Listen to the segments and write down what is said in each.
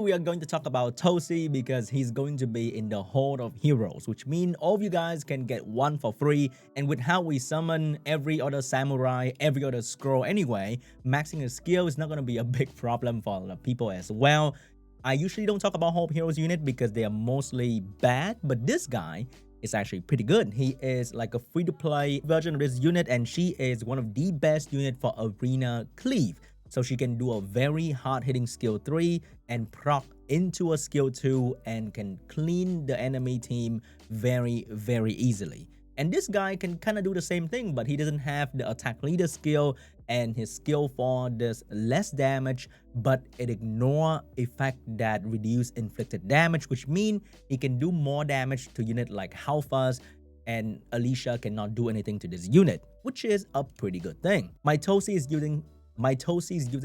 We are going to talk about Tosi because he's going to be in the Horde of Heroes, which means all of you guys can get one for free. And with how we summon every other samurai, every other scroll anyway, maxing his skill is not going to be a big problem for a lot of people as well. I usually don't talk about Horde of Heroes unit because they are mostly bad, but this guy is actually pretty good. He is like a free-to-play version of this unit, and she is one of the best unit for Arena Cleave. So she can do a very hard-hitting skill 3 and proc into a skill 2 and can clean the enemy team very, very easily. And this guy can kind of do the same thing, but he doesn't have the attack leader skill, and his skill 4 does less damage, but it ignores effect that reduce inflicted damage, which means he can do more damage to unit like Halfas, and Alicia cannot do anything to this unit, which is a pretty good thing. My Tosi is using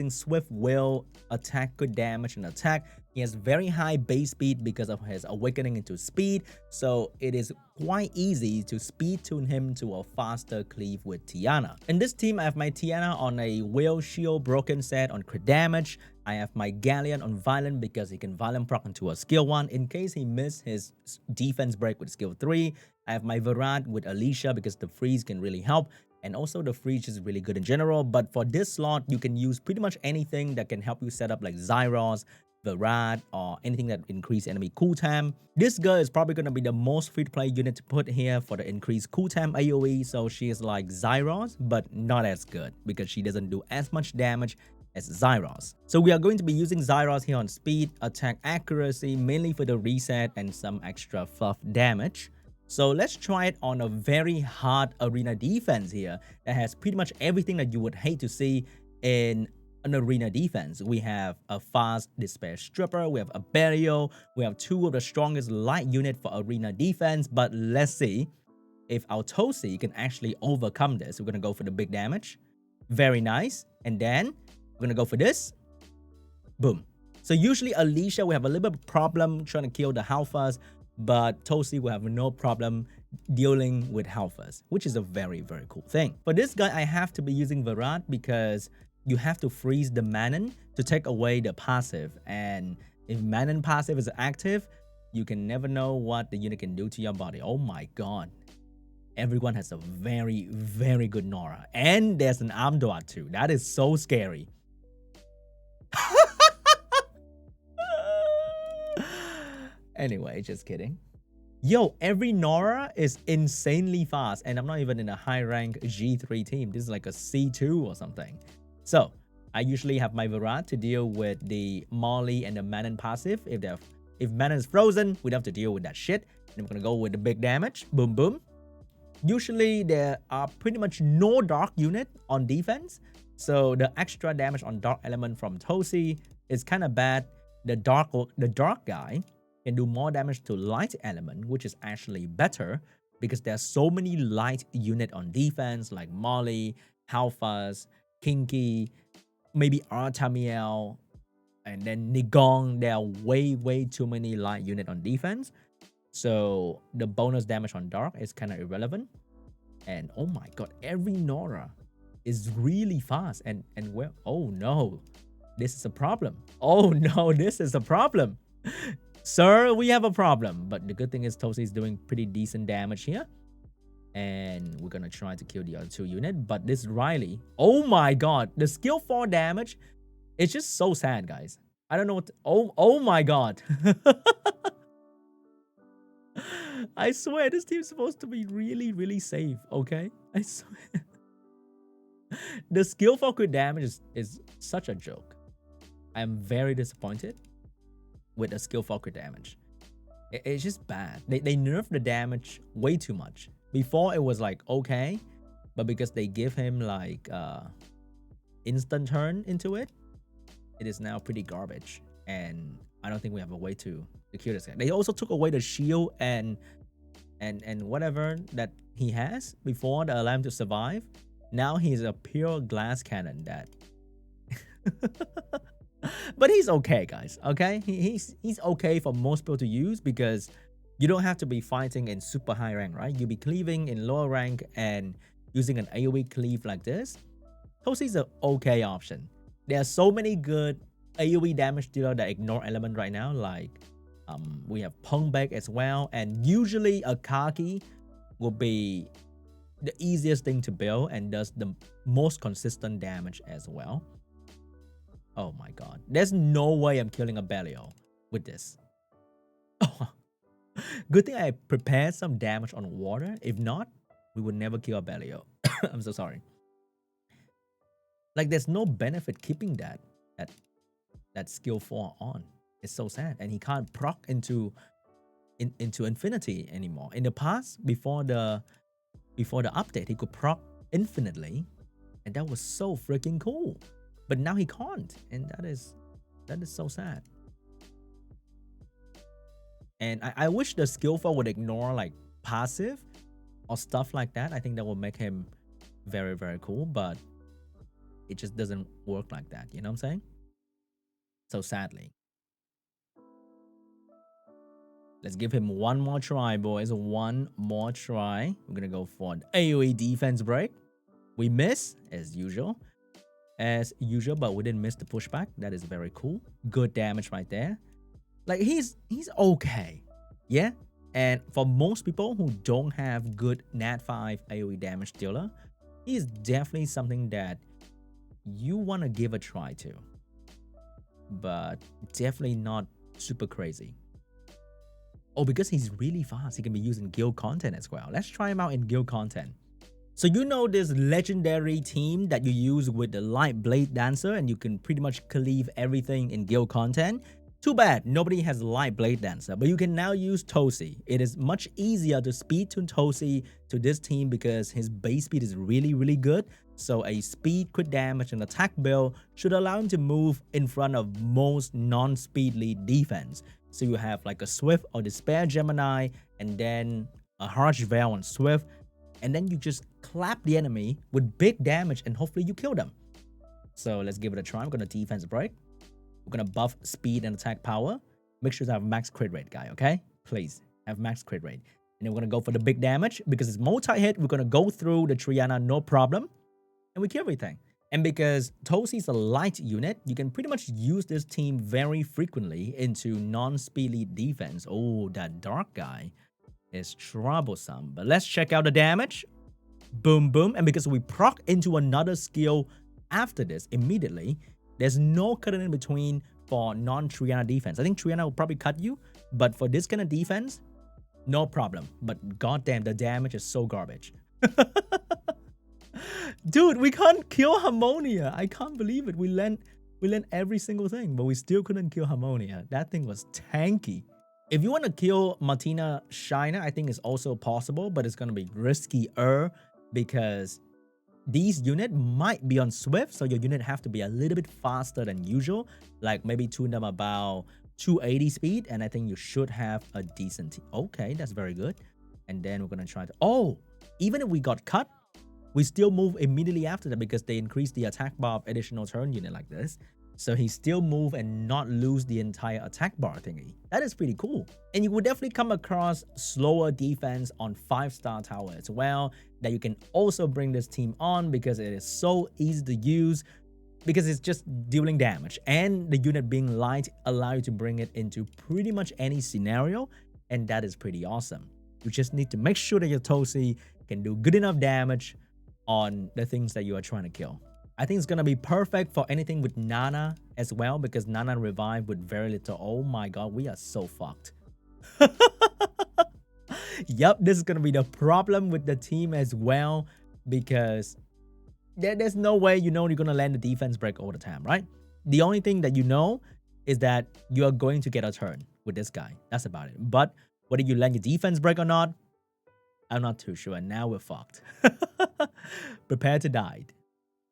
Swift Will, attack, good damage, and attack. He has very high base speed because of his awakening into speed, so it is quite easy to speed tune him to a faster cleave with Tiana. In this team, I have my Tiana on a Will Shield broken set on crit damage. I have my Galleon on Violent because he can Violent proc into a skill 1 in case he missed his defense break with skill 3. I have my Virat with Alicia because the freeze can really help. And also the freeze is really good in general, but for this slot, you can use pretty much anything that can help you set up like Zyros, Virat, or anything that increase enemy cooltime. This girl is probably going to be the most free-to-play unit to put here for the increased cooltime AoE, so she is like Zyros, but not as good because she doesn't do as much damage as Zyros. So we are going to be using Zyros here on speed, attack accuracy, mainly for the reset and some extra fluff damage. So let's try it on a very hard arena defense here that has pretty much everything that you would hate to see in an arena defense. We have a fast Despair Stripper, we have a Burial, we have 2 of the strongest light unit for arena defense, but let's see if our Tosi can actually overcome this. We're going to go for the big damage. Very nice. And then we're going to go for this. Boom. So usually Alicia, we have a little bit of problem trying to kill the Halfas, but Tosi will have no problem dealing with Halfas, which is a very, very cool thing. For this guy, I have to be using Virat because you have to freeze the Manon to take away the passive. And if Manon passive is active, you can never know what the unit can do to your body. Oh my god. Everyone has a very, very good Nora. And there's an Amdoat too. That is so scary. Anyway, just kidding. Yo, every Nora is insanely fast, and I'm not even in a high rank G3 team. This is like a C2 or something. So I usually have my Virat to deal with the Molly and the Manon passive. If Manon is frozen, we'd have to deal with that shit. And we're gonna go with the big damage. Boom, boom. Usually there are pretty much no dark unit on defense, so the extra damage on dark element from Tosi is kind of bad. The dark guy can do more damage to light element, which is actually better because there's so many light unit on defense like Molly, Halfas, Kinky, maybe Artamiel, and then Nigong. There are way too many light unit on defense. So the bonus damage on dark is kind of irrelevant. And oh my god, every Nora is really fast. And well, oh no, this is a problem. Oh no, this is a problem. Sir, we have a problem. But the good thing is Tosi is doing pretty decent damage here. And we're gonna try to kill the other 2 unit. But this Riley, oh my god, the skill 4 damage, it's just so sad, guys. I don't know what to, oh my god. I swear this team's supposed to be really safe, okay? I swear. The skill 4 crit damage is such a joke. I'm very disappointed with the skill 4 crit damage. It's just bad. They nerfed the damage way too much. Before it was like okay, but because they give him like instant turn into it, it is now pretty garbage. And I don't think we have a way to kill this guy. They also took away the shield and whatever that he has before that allow him to survive. Now he's a pure glass cannon that but he's okay, guys. Okay, he's okay for most people to use because you don't have to be fighting in super high rank, right? You'll be cleaving in lower rank and using an AoE cleave like this. Tosi's an okay option. There are so many good AoE damage dealer that ignore element right now. Like we have Pongbaek as well, and usually a Kaki will be the easiest thing to build and does the most consistent damage as well. Oh my god, there's no way I'm killing a Belial with this. Good thing I prepared some damage on water. If not, we would never kill a Belial. I'm so sorry. Like there's no benefit keeping that skill 4 on. It's so sad, and he can't proc into infinity anymore. In the past, before the update, he could proc infinitely, and that was so freaking cool. But now he can't, and that is so sad. And I wish the skill 4 would ignore like passive or stuff like that. I think that will make him very, very cool, but it just doesn't work like that. You know what I'm saying? So sadly. Let's give him one more try, boys. One more try. We're gonna go for an AoE defense break. We miss as usual, but we didn't miss the pushback. That is very cool. Good damage right there. Like he's okay, yeah. And for most people who don't have good Nat 5 AoE damage dealer, he's definitely something that you want to give a try to, but definitely not super crazy. Oh, because he's really fast, he can be used in guild content as well. Let's try him out in guild content. So you know this legendary team that you use with the Light Blade Dancer, and you can pretty much cleave everything in guild content. Too bad nobody has Light Blade Dancer, but you can now use Tosi. It is much easier to speed tune Tosi to this team because his base speed is really, really good. So a speed, crit damage, and attack build should allow him to move in front of most non-speed lead defense. So you have like a Swift or Despair Gemini, and then a Harsh Veil on Swift, and then you just clap the enemy with big damage and hopefully you kill them. So let's give it a try. I'm gonna defense break. We're gonna buff speed and attack power. Make sure to have max crit rate, guy, okay? Please have max crit rate. And then we're gonna go for the big damage because it's multi-hit. We're gonna go through the Triana no problem, and we kill everything. And because Tosi is a light unit, you can pretty much use this team very frequently into non-speed lead defense. Oh, that dark guy is troublesome. But let's check out the damage. Boom, boom. And because we proc into another skill after this immediately, there's no cutting in between for non-Triana defense. I think Triana will probably cut you, but for this kind of defense, no problem. But goddamn, the damage is so garbage. Dude, we can't kill Harmonia. I can't believe it. We lent every single thing, but we still couldn't kill Harmonia. That thing was tanky. If you want to kill Martina Shiner, I think it's also possible, but it's going to be riskier because these units might be on Swift, so your unit have to be a little bit faster than usual, like maybe tune them about 280 speed, and I think you should have a decent okay, that's very good. And then we're going to try to... Oh, even if we got cut, we still move immediately after that because they increase the attack bar of additional turn unit like this. So he still move and not lose the entire attack bar thingy. That is pretty cool. And you will definitely come across slower defense on 5-star tower as well that you can also bring this team on because it is so easy to use because it's just dealing damage. And the unit being light allow you to bring it into pretty much any scenario, and that is pretty awesome. You just need to make sure that your Tosi can do good enough damage on the things that you are trying to kill. I think it's going to be perfect for anything with Nana as well because Nana revived with very little. Oh my god, we are so fucked. Yep, this is going to be the problem with the team as well because there's no way you know you're going to land the defense break all the time, right? The only thing that you know is that you are going to get a turn with this guy. That's about it. But whether you land your defense break or not, I'm not too sure. Now we're fucked. Prepare to die.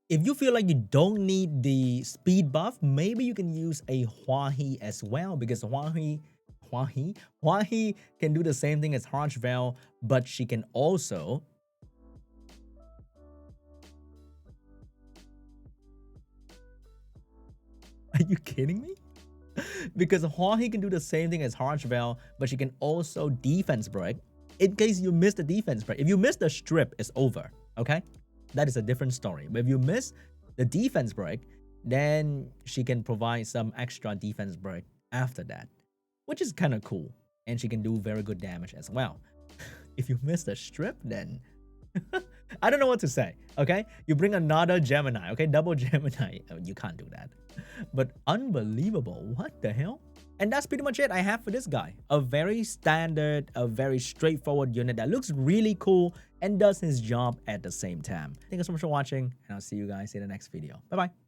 If you feel like you don't need the speed buff, maybe you can use a Hua-He as well because Hua-He can do the same thing as Harsh Veil, but she can also... Are you kidding me? Because Hua-He can do the same thing as Harsh Veil, but she can also defense break in case you miss the defense break. If you miss the strip, it's over, okay? That is a different story. But if you miss the defense break, then she can provide some extra defense break after that, which is kind of cool. And she can do very good damage as well. If you miss the strip, then I don't know what to say, okay? You bring another Gemini, okay? Double Gemini. Oh, you can't do that. But unbelievable. What the hell? And that's pretty much it I have for this guy. A very standard, a very straightforward unit that looks really cool and does his job at the same time. Thank you so much for watching, and I'll see you guys in the next video. Bye-bye.